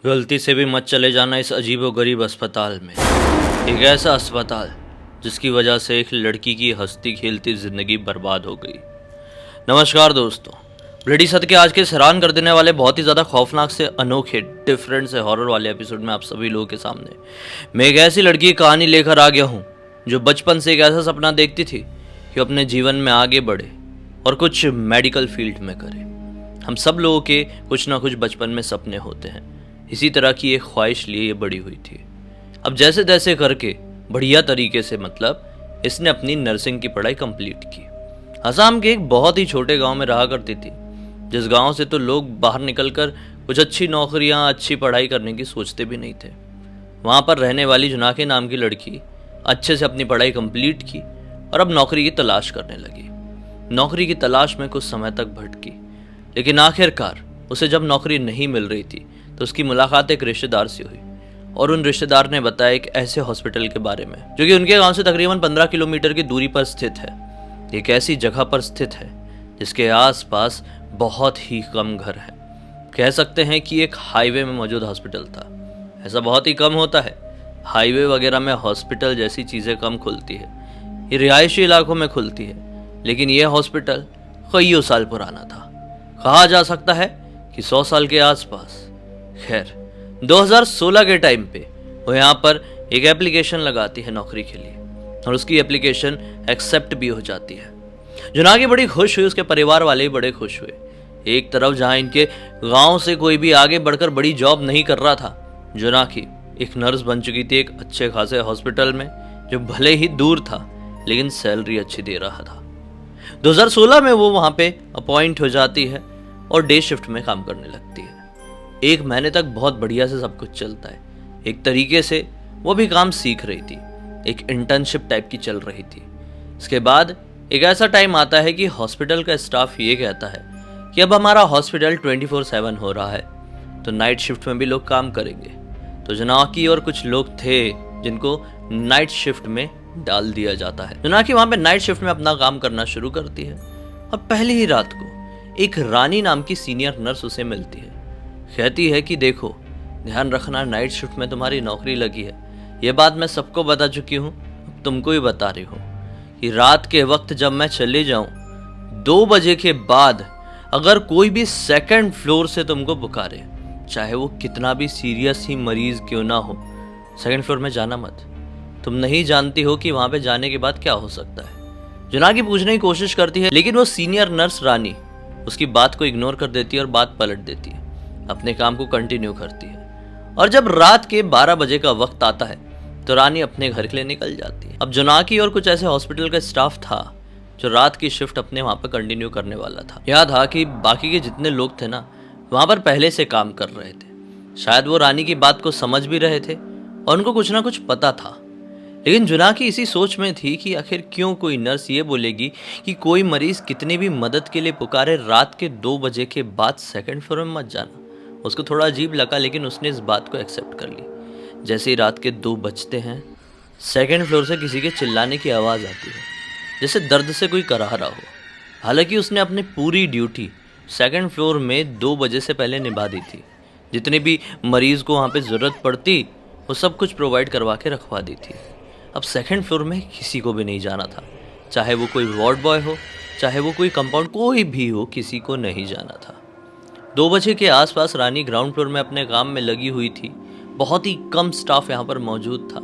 गलती से भी मत चले जाना इस अजीबोगरीब अस्पताल में। एक ऐसा अस्पताल जिसकी वजह से एक लड़की की हंसती खेलती जिंदगी बर्बाद हो गई। नमस्कार दोस्तों, ब्लडी सत के आज के हैरान कर देने वाले बहुत ही ज़्यादा खौफनाक से अनोखे डिफरेंट से हॉरर वाले एपिसोड में आप सभी लोगों के सामने मैं एक ऐसी लड़की की कहानी लेकर आ गया हूँ जो बचपन से एक ऐसा सपना देखती थी कि अपने जीवन में आगे बढ़े और कुछ मेडिकल फील्ड में करे। हम सब लोगों के कुछ ना कुछ बचपन में सपने होते हैं। इसी तरह की एक ख्वाहिश लिए ये बड़ी हुई थी। अब जैसे तैसे करके बढ़िया तरीके से इसने अपनी नर्सिंग की पढ़ाई कंप्लीट की। असम के एक बहुत ही छोटे गांव में रहा करती थी, जिस गांव से तो लोग बाहर निकलकर कुछ अच्छी नौकरियां अच्छी पढ़ाई करने की सोचते भी नहीं थे। वहां पर रहने वाली जुनाके नाम की लड़की अच्छे से अपनी पढ़ाई कंप्लीट की और अब नौकरी की तलाश करने लगी। नौकरी की तलाश में कुछ समय तक भटकी, लेकिन आखिरकार उसे जब नौकरी नहीं मिल रही थी तो उसकी मुलाकात एक रिश्तेदार से हुई और उन रिश्तेदार ने बताया एक ऐसे हॉस्पिटल के बारे में जो कि उनके गांव से तकरीबन 15 किलोमीटर की दूरी पर स्थित है। एक ऐसी जगह पर स्थित है जिसके आसपास बहुत ही कम घर हैं। कह सकते हैं कि एक हाईवे में मौजूद हॉस्पिटल था। ऐसा बहुत ही कम होता है, हाईवे वगैरह में हॉस्पिटल जैसी चीज़ें कम खुलती है, ये रिहायशी इलाकों में खुलती है। लेकिन यह हॉस्पिटल कईयों साल पुराना था, कहा जा सकता है कि 100 साल के आसपास। खैर 2016 के टाइम पे वो यहाँ पर एक एप्लीकेशन लगाती है नौकरी के लिए और उसकी एप्लीकेशन एक्सेप्ट भी हो जाती है। जुनाकी बड़ी खुश हुई, उसके परिवार वाले भी बड़े खुश हुए। एक तरफ जहाँ इनके गांव से कोई भी आगे बढ़कर बड़ी जॉब नहीं कर रहा था, जुनाकी एक नर्स बन चुकी थी एक अच्छे खासे हॉस्पिटल में, जो भले ही दूर था लेकिन सैलरी अच्छी दे रहा था। 2016 में वो वहाँ पे अपॉइंट हो जाती है और डे शिफ्ट में काम करने लगती है। 1 महीने तक बहुत बढ़िया से सब कुछ चलता है। एक तरीके से वो भी काम सीख रही थी, एक इंटर्नशिप टाइप की चल रही थी। इसके बाद एक ऐसा टाइम आता है कि हॉस्पिटल का स्टाफ ये कहता है कि अब हमारा हॉस्पिटल 24/7 हो रहा है, तो नाइट शिफ्ट में भी लोग काम करेंगे। तो जुनाकी और कुछ लोग थे जिनको नाइट शिफ्ट में डाल दिया जाता है। जुनाकी वहाँ पे नाइट शिफ्ट में अपना काम करना शुरू करती है और पहली ही रात को एक रानी नाम की सीनियर नर्स उसे मिलती है। कहती है कि देखो, ध्यान रखना, नाइट शिफ्ट में तुम्हारी नौकरी लगी है। ये बात मैं सबको बता चुकी हूँ, अब तुमको ही बता रही हूँ कि रात के वक्त जब मैं चले जाऊँ 2 बजे के बाद अगर कोई भी 2nd फ्लोर से तुमको पुकारे, चाहे वो कितना भी सीरियस ही मरीज क्यों ना हो, 2nd फ्लोर में जाना मत। तुम नहीं जानती हो कि वहाँ पे जाने के बाद क्या हो सकता है। जुनाकी पूछने की कोशिश करती है, लेकिन वो सीनियर नर्स रानी उसकी बात को इग्नोर कर देती है और बात पलट देती है, अपने काम को कंटिन्यू करती है। और जब रात के 12 बजे का वक्त आता है तो रानी अपने घर के लिए निकल जाती है। अब जुनाकी और कुछ ऐसे हॉस्पिटल का स्टाफ था जो रात की शिफ्ट अपने वहाँ पर कंटिन्यू करने वाला था। यह था कि बाकी के जितने लोग थे ना, वहाँ पर पहले से काम कर रहे थे। शायद वो रानी की बात को समझ भी रहे थे और उनको कुछ ना कुछ पता था। लेकिन जुनाकी इसी सोच में थी कि आखिर क्यों कोई नर्स ये बोलेगी कि कोई मरीज कितनी भी मदद के लिए पुकारे, रात के 2 बजे के बाद 2nd फ्लोर में मत जाना। उसको थोड़ा अजीब लगा, लेकिन उसने इस बात को एक्सेप्ट कर ली। जैसे ही रात के 2 बजते हैं, 2nd फ्लोर से किसी के चिल्लाने की आवाज़ आती है, जैसे दर्द से कोई कराह रहा हो। हालांकि उसने अपनी पूरी ड्यूटी 2nd फ्लोर में 2 बजे से पहले निभा दी थी। जितने भी मरीज़ को वहाँ पे ज़रूरत पड़ती वो सब कुछ प्रोवाइड करवा के रखवा दी थी। अब 2nd फ्लोर में किसी को भी नहीं जाना था, चाहे वो कोई वार्ड बॉय हो, चाहे वो कोई कंपाउंड कोई भी हो, किसी को नहीं जाना था। 2 बजे के आसपास रानी ग्राउंड फ्लोर में अपने काम में लगी हुई थी। बहुत ही कम स्टाफ यहाँ पर मौजूद था।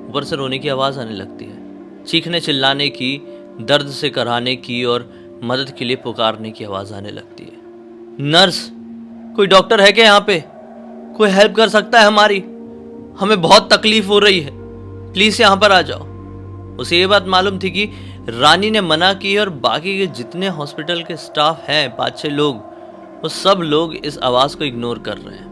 ऊपर से रोने की आवाज़ आने लगती है, चीखने चिल्लाने की, दर्द से कराने की और मदद के लिए पुकारने की आवाज़ आने लगती है। नर्स, कोई डॉक्टर है क्या यहाँ पे? कोई हेल्प कर सकता है हमारी? हमें बहुत तकलीफ हो रही है, प्लीज़ यहाँ पर आ जाओ। उसे ये बात मालूम थी कि रानी ने मना की और बाकी के जितने हॉस्पिटल के स्टाफ हैं, 5-6 लोग, वो सब लोग इस आवाज़ को इग्नोर कर रहे हैं।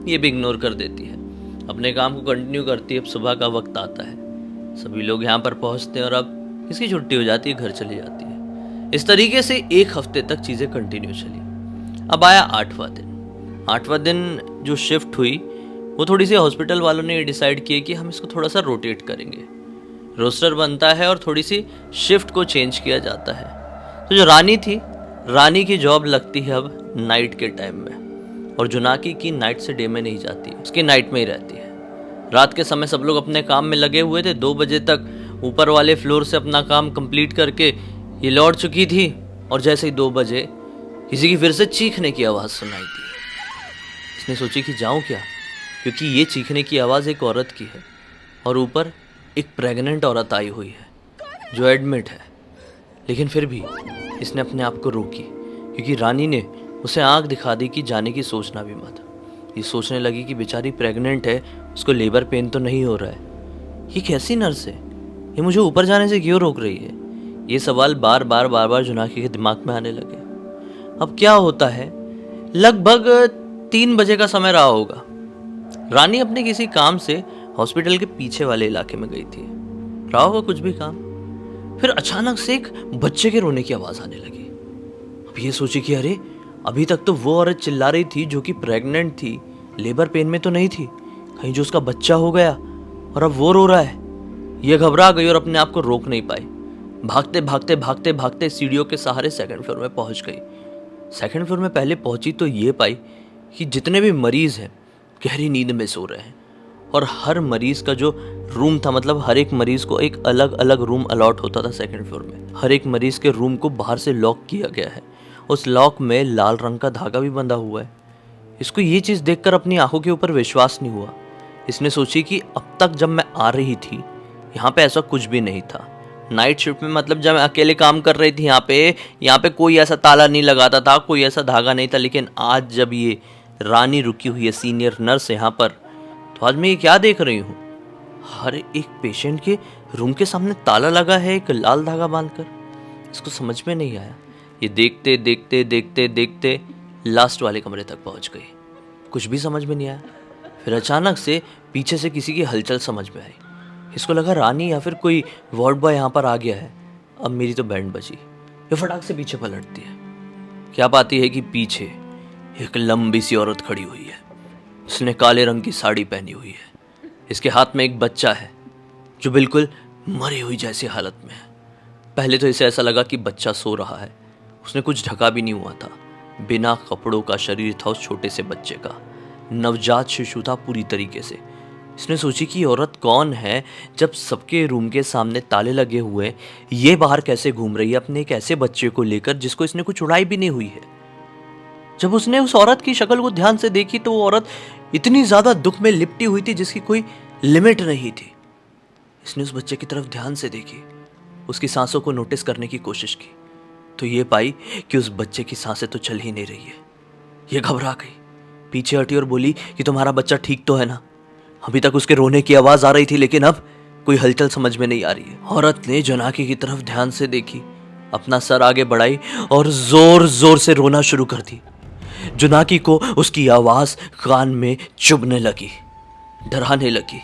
ये भी इग्नोर कर देती है, अपने काम को कंटिन्यू करती है। अब सुबह का वक्त आता है, सभी लोग यहाँ पर पहुँचते हैं और अब इसकी छुट्टी हो जाती है, घर चली जाती है। इस तरीके से 1 हफ्ते तक चीज़ें कंटिन्यू चली। अब आया 8वां दिन। 8वां दिन जो शिफ्ट हुई वो थोड़ी सी हॉस्पिटल वालों ने डिसाइड किया कि हम इसको थोड़ा सा रोटेट करेंगे। रोस्टर बनता है और थोड़ी सी शिफ्ट को चेंज किया जाता है। तो जो रानी थी, रानी की जॉब लगती है अब नाइट के टाइम में। और जुनाकी की नाइट से डे में नहीं जाती, उसकी नाइट में ही रहती है। रात के समय सब लोग अपने काम में लगे हुए थे। 2 बजे तक ऊपर वाले फ्लोर से अपना काम कंप्लीट करके ये लौट चुकी थी और जैसे ही 2 बजे किसी की फिर से चीखने की आवाज़ सुनाई दी। इसने सोची कि जाऊं क्या, क्योंकि ये चीखने की आवाज़ एक औरत की है और ऊपर एक प्रेग्नेंट औरत आई हुई है जो एडमिट है। लेकिन फिर भी इसने अपने आप को रोकी, क्योंकि रानी ने उसे आंख दिखा दी कि जाने की सोचना भी मत। ये सोचने लगी कि बेचारी प्रेग्नेंट है, उसको लेबर पेन तो नहीं हो रहा है। ये कैसी नर्स है, ये मुझे ऊपर जाने से क्यों रोक रही है? ये सवाल बार बार जुनाकी के दिमाग में आने लगे। अब क्या होता है, लगभग 3 बजे का समय रहा होगा। रानी अपने किसी काम से हॉस्पिटल के पीछे वाले इलाके में गई थी। रहा होगा कुछ भी काम। फिर अचानक से एक बच्चे के रोने की आवाज़ आने लगी। अब ये सोची कि अरे, अभी तक तो वो औरत चिल्ला रही थी जो कि प्रेग्नेंट थी, लेबर पेन में तो नहीं थी, कहीं जो उसका बच्चा हो गया और अब वो रो रहा है। ये घबरा गई और अपने आप को रोक नहीं पाई। भागते सीढ़ियों के सहारे 2nd फ्लोर में पहुंच गई। 2nd फ्लोर में पहले पहुंची तो ये पाई कि जितने भी मरीज हैं गहरी नींद में सो रहे हैं और हर मरीज का जो रूम था, मतलब हर एक मरीज को एक अलग अलग रूम अलॉट होता था 2nd फ्लोर में। हर एक मरीज के रूम को बाहर से लॉक किया गया है। उस लॉक में लाल रंग का धागा भी बंधा हुआ है। इसको ये चीज़ देखकर अपनी आंखों के ऊपर विश्वास नहीं हुआ। इसने सोची कि अब तक जब मैं आ रही थी यहाँ पे ऐसा कुछ भी नहीं था। नाइट शिफ्ट में, मतलब जब मैं अकेले काम कर रही थी यहाँ पे कोई ऐसा ताला नहीं लगाता था, कोई ऐसा धागा नहीं था। लेकिन आज जब ये रानी रुकी हुई है, सीनियर नर्स यहाँ पर, तो आज मैं ये क्या देख रही हूँ? हर एक पेशेंट के रूम के सामने ताला लगा है एक लाल धागा बांधकर। इसको समझ में नहीं आया। ये देखते लास्ट वाले कमरे तक पहुंच गई। कुछ भी समझ में नहीं आया। फिर अचानक से पीछे से किसी की हलचल समझ में आई। इसको लगा रानी या फिर कोई वार्ड बॉय यहाँ पर आ गया है। अब मेरी तो बैंड बजी। ये फटाक से पीछे पलटती है। क्या पाती है कि पीछे एक लंबी सी औरत खड़ी हुई है। उसने काले रंग की साड़ी पहनी हुई है। इसके हाथ में एक बच्चा है जो बिल्कुल मरी हुई जैसी हालत में है। पहले तो इसे ऐसा लगा कि बच्चा सो रहा है। उसने कुछ ढका भी नहीं हुआ था। बिना कपड़ों का शरीर था उस छोटे से बच्चे का। नवजात शिशु था पूरी तरीके से। इसने सोची कि औरत कौन है, जब सबके रूम के सामने ताले लगे हुए ये बाहर कैसे घूम रही है अपने एक ऐसे बच्चे को लेकर जिसको इसने कुछ उड़ाई भी नहीं हुई है। जब उसने उस औरत की शक्ल को ध्यान से देखी तो वो औरत इतनी ज्यादा दुख में लिपटी हुई थी जिसकी कोई लिमिट नहीं थी। इसने उस बच्चे की तरफ ध्यान से देखी, उसकी सांसों को नोटिस करने की कोशिश की तो ये पाई कि उस बच्चे की सांसें तो चल ही नहीं रही है। ये घबरा गई, पीछे हटी और बोली कि तुम्हारा बच्चा ठीक तो है ना? अभी तक उसके रोने की आवाज आ रही थी लेकिन अब कोई हलचल समझ में नहीं आ रही है। औरत ने जुनाकी की तरफ ध्यान से देखी, अपना सर आगे बढ़ाई और जोर जोर से रोना शुरू कर दी। जुनाकी को उसकी आवाज कान में चुभने लगी, डराने लगी।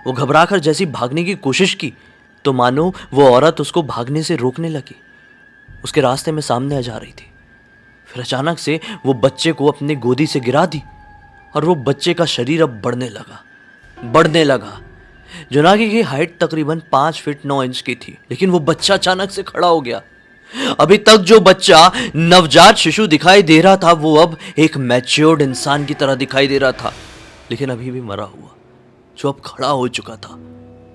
वो घबराकर जैसी भागने की कोशिश की तो मानो वो औरत उसको भागने से रोकने लगी। उसके रास्ते में सामने आ जा रही थी। फिर अचानक से वो बच्चे को अपने गोदी से गिरा दी और वो बच्चे का शरीर अब बढ़ने लगा। जुनाकी की हाइट तकरीबन 5 फीट 9 इंच की थी, लेकिन वो बच्चा अचानक से खड़ा हो गया। अभी तक जो बच्चा नवजात शिशु दिखाई दे रहा था वो अब एक मैच्योर्ड इंसान की तरह दिखाई दे रहा था, लेकिन अभी भी मरा हुआ, जो अब खड़ा हो चुका था,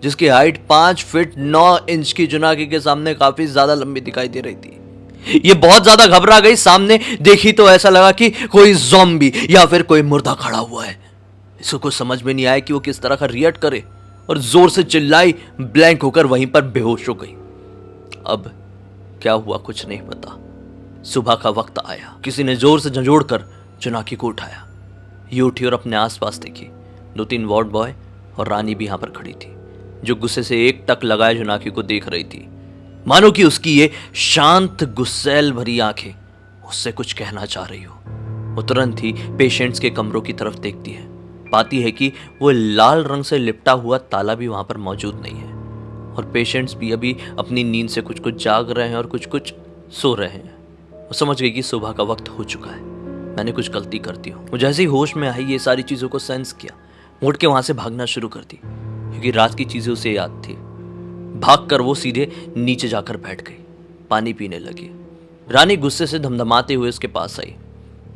जिसकी हाइट 5 फीट 9 इंच की जुनाकी के सामने काफी ज्यादा लंबी दिखाई दे रही थी। ये बहुत ज्यादा घबरा गई। सामने देखी तो ऐसा लगा कि कोई ज़ॉम्बी या फिर कोई मुर्दा खड़ा हुआ है। इसको कुछ समझ में नहीं आया कि वो किस तरह का रिएक्ट करे और जोर से चिल्लाई, ब्लैंक होकर वहीं पर बेहोश हो गई। अब क्या हुआ कुछ नहीं पता। सुबह का वक्त आया, किसी ने जोर से झंझोड़कर जुनाकी को उठाया। ये उठी और अपने आसपास देखी। 2-3 वार्ड बॉय और रानी भी यहां पर खड़ी थी, जो गुस्से से एक टक लगाए जुनाकी को देख रही थी, मानो कि उसकी ये शांत गुस्सैल भरी आंखें उससे कुछ कहना चाह रही हो। वो तुरंत ही पेशेंट्स के कमरों की तरफ देखती है, पाती है कि वो लाल रंग से लिपटा हुआ ताला भी वहां पर मौजूद नहीं है और पेशेंट्स भी अभी अपनी नींद से कुछ कुछ जाग रहे हैं और कुछ कुछ सो रहे हैं। वो समझ गई कि सुबह का वक्त हो चुका है, मैंने कुछ गलती कर दी हो। वो जैसे ही होश में आई ये सारी चीज़ों को सेंस किया, उठ के वहां से भागना शुरू कर दी, क्योंकि रात की चीज़ें उसे याद थी। भागकर वो सीधे नीचे जाकर बैठ गई, पानी पीने लगी। रानी गुस्से से धमधमाते हुए उसके पास आई।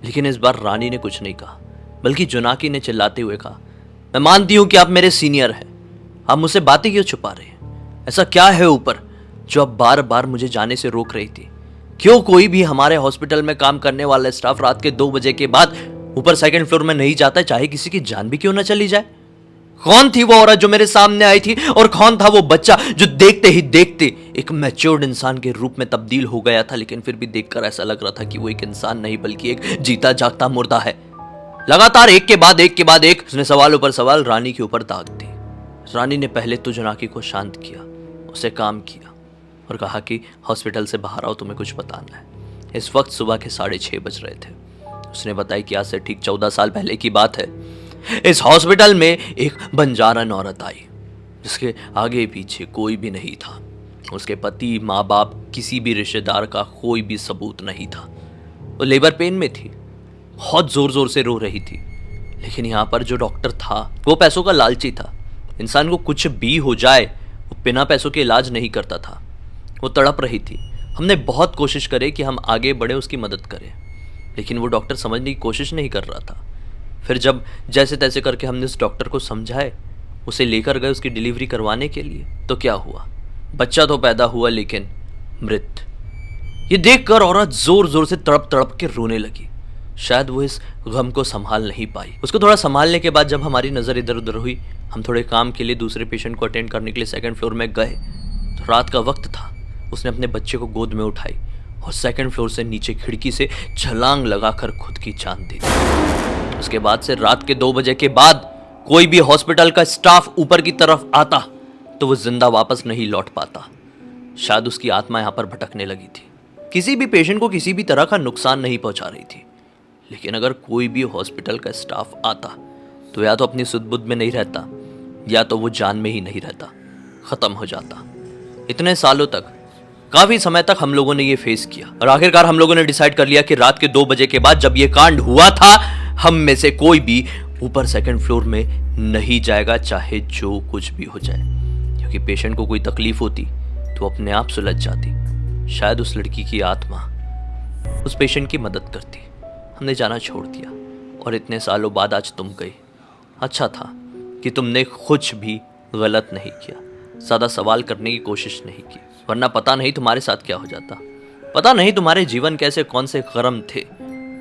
लेकिन इस बार रानी ने कुछ नहीं कहा, बल्कि जोनाकी ने चिल्लाते हुए कहा, मैं मानती हूं कि आप मेरे सीनियर हैं, आप मुझसे बातें क्यों छुपा रहे हैं? ऐसा क्या है ऊपर जो आप बार बार मुझे जाने से रोक रही थी? क्यों कोई भी हमारे हॉस्पिटल में काम करने वाला स्टाफ रात के 2 बजे के बाद ऊपर सेकंड फ्लोर में नहीं जाता, चाहे किसी की जान भी क्यों ना चली जाए? कौन थी वो औरत जो मेरे सामने आई थी, और कौन था वो बच्चा जो देखते ही देखते एक मैच्योर्ड इंसान के रूप में तब्दील हो गया था, लेकिन फिर भी देखकर ऐसा लग रहा था कि वो एक इंसान नहीं बल्कि एक जीता जागता मुर्दा है। लगातार एक के बाद एक उसने सवालों पर सवाल रानी के ऊपर दाग दी। रानी ने पहले तो जोनाकी को शांत किया, उसे काम किया और कहा कि हॉस्पिटल से बाहर आओ, तुम्हें कुछ बताना है। इस वक्त सुबह के 6:30 बज रहे थे। उसने बताया कि आज से ठीक 14 साल पहले की बात है। इस हॉस्पिटल में एक बंजारन औरत आई जिसके आगे पीछे कोई भी नहीं था। उसके पति, माँ बाप, किसी भी रिश्तेदार का कोई भी सबूत नहीं था। वो लेबर पेन में थी, बहुत जोर जोर से रो रही थी। लेकिन यहाँ पर जो डॉक्टर था वो पैसों का लालची था। इंसान को कुछ भी हो जाए वो बिना पैसों के इलाज नहीं करता था। वो तड़प रही थी। हमने बहुत कोशिश करी कि हम आगे बढ़े, उसकी मदद करें, लेकिन वो डॉक्टर समझने की कोशिश नहीं कर रहा था। फिर जब जैसे तैसे करके हमने उस डॉक्टर को समझाए, उसे लेकर गए उसकी डिलीवरी करवाने के लिए, तो क्या हुआ? बच्चा तो पैदा हुआ लेकिन मृत। ये देखकर औरत जोर जोर से तड़प तड़प के रोने लगी। शायद वो इस गम को संभाल नहीं पाई। उसको थोड़ा संभालने के बाद जब हमारी नज़र इधर उधर हुई, हम थोड़े काम के लिए दूसरे पेशेंट को अटेंड करने के लिए सेकंड फ्लोर में गए तो रात का वक्त था। उसने अपने बच्चे को गोद में उठाई और सेकंड फ्लोर से नीचे खिड़की से छलांग लगाकर खुद की जान दे दी। उसके बाद से रात के 2 बजे के बाद कोई भी हॉस्पिटल का स्टाफ ऊपर की तरफ आता तो वो जिंदा वापस नहीं लौट पाता। शायद उसकी आत्मा यहाँ पर भटकने लगी थी। किसी भी पेशेंट को किसी भी तरह का नुकसान नहीं पहुंचा रही थी, लेकिन अगर कोई भी हॉस्पिटल का स्टाफ आता तो या तो अपनी सुध-बुध में नहीं रहता या तो वो जान में ही नहीं रहता, खत्म हो जाता। इतने सालों तक, काफी समय तक हम लोगों ने ये फेस किया और आखिरकार हम लोगों ने डिसाइड कर लिया कि रात के 2 बजे के बाद जब ये कांड हुआ था, हम में से कोई भी ऊपर सेकंड फ्लोर में नहीं जाएगा, चाहे जो कुछ भी हो जाए। क्योंकि पेशेंट को कोई तकलीफ होती तो अपने आप सुलझ जाती। शायद उस लड़की की आत्मा उस पेशेंट की मदद करती। हमने जाना छोड़ दिया और इतने सालों बाद आज तुम गई। अच्छा था कि तुमने कुछ भी गलत नहीं किया, ज़्यादा सवाल करने की कोशिश नहीं की, वरना पता नहीं तुम्हारे साथ क्या हो जाता। पता नहीं तुम्हारे जीवन कैसे कौन से कर्म थे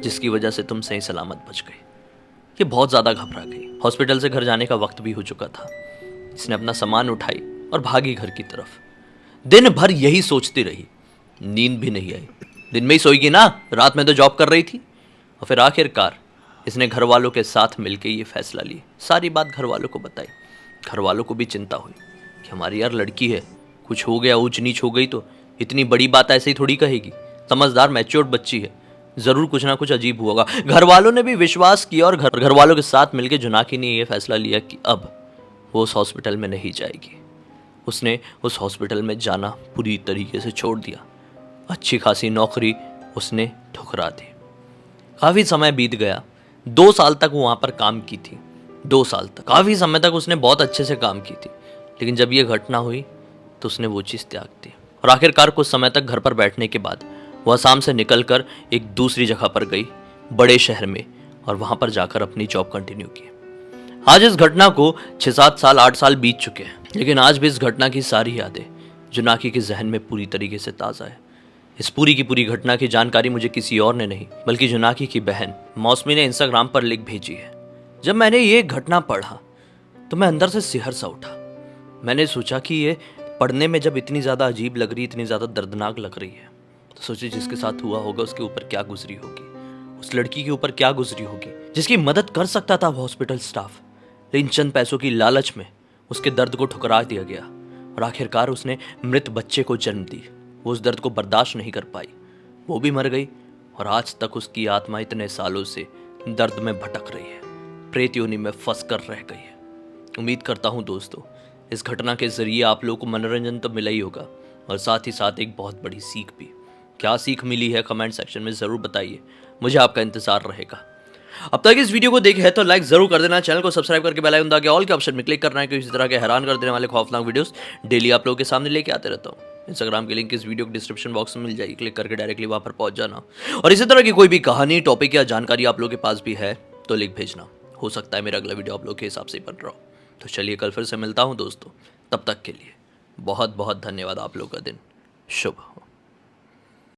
जिसकी वजह से तुम सही सलामत बच गई। ये बहुत ज़्यादा घबरा गई। हॉस्पिटल से घर जाने का वक्त भी हो चुका था। इसने अपना सामान उठाई और भागी घर की तरफ। दिन भर यही सोचती रही, नींद भी नहीं आई। दिन में ही सोएगी ना, रात में तो जॉब कर रही थी। और फिर आखिरकार इसने घर वालों के साथ मिलकर ये फैसला लिया। सारी बात घर वालों को बताई। घर वालों को भी चिंता हुई कि हमारी यार लड़की है, कुछ हो गया, ऊंच नीच हो गई तो इतनी बड़ी बात ऐसे ही थोड़ी कहेगी। समझदार मैच्योर्ड बच्ची है, जरूर कुछ ना कुछ अजीब हुआ होगा। घर वालों ने भी विश्वास किया और घर वालों के साथ मिलकर जोनाकी ने यह फैसला लिया कि अब वो उस हॉस्पिटल में नहीं जाएगी। उसने उस हॉस्पिटल में जाना पूरी तरीके से छोड़ दिया। अच्छी खासी नौकरी उसने ठुकरा दी। काफ़ी समय बीत गया। 2 साल तक वो वहाँ पर काम की थी। 2 साल तक, काफ़ी समय तक उसने बहुत अच्छे से काम की थी। लेकिन जब ये घटना हुई तो उसने वो चीज़ त्याग दी और आखिरकार कुछ समय तक घर पर बैठने के बाद वह असम से निकलकर एक दूसरी जगह पर गई, बड़े शहर में, और वहाँ पर जाकर अपनी जॉब कंटिन्यू की। आज इस घटना को 6-7 साल 8 साल बीत चुके हैं, लेकिन आज भी इस घटना की सारी यादें जोनाकी के जहन में पूरी तरीके से ताज़ा है। इस पूरी की पूरी घटना की जानकारी मुझे किसी और ने नहीं बल्कि जोनाकी की बहन मौसमी ने इंस्टाग्राम पर लिख भेजी है। जब मैंने ये घटना पढ़ा तो मैं अंदर से सिहर सा उठा। मैंने सोचा कि ये पढ़ने में जब इतनी ज़्यादा अजीब लग रही, इतनी ज़्यादा दर्दनाक लग रही है, तो सोचिए जिसके साथ हुआ होगा उसके ऊपर क्या गुजरी होगी, उस लड़की के ऊपर क्या गुजरी होगी जिसकी मदद कर सकता था वो हॉस्पिटल स्टाफ, लेकिन चंद पैसों की लालच में उसके दर्द को ठुकरा दिया गया और आखिरकार उसने मृत बच्चे को जन्म दी। वो उस दर्द को बर्दाश्त नहीं कर पाई, वो भी मर गई और आज तक उसकी आत्मा इतने सालों से दर्द में भटक रही है, प्रेत योनि में फंस कर रह गई है। उम्मीद करता हूँ दोस्तों इस घटना के जरिए आप लोगों को मनोरंजन तो मिला ही होगा और साथ ही साथ एक बहुत बड़ी सीख भी। क्या सीख मिली है कमेंट सेक्शन में ज़रूर बताइए, मुझे आपका इंतज़ार रहेगा। अब तक इस वीडियो को देखे है तो लाइक जरूर कर देना, चैनल को सब्सक्राइब करके बेल आइकन दबा के ऑल के ऑप्शन में क्लिक करना है, क्योंकि इसी तरह के हैरान कर देने वाले खौफनाक वीडियोस डेली आप लोगों के सामने लेके आते रहता हूँ। इंस्टाग्राम की लिंक इस वीडियो के डिस्क्रिप्शन बॉक्स में मिल जाएगी, क्लिक करके डायरेक्टली वहां पर पहुंच जाना। और इसी तरह की कोई भी कहानी, टॉपिक या जानकारी आप लोगों के पास भी है तो लिख भेजना, हो सकता है मेरा अगला वीडियो आप लोग के हिसाब से बन रहा हो। तो चलिए कल फिर से मिलता हूँ दोस्तों, तब तक के लिए बहुत बहुत धन्यवाद। आप लोग का दिन शुभ हो।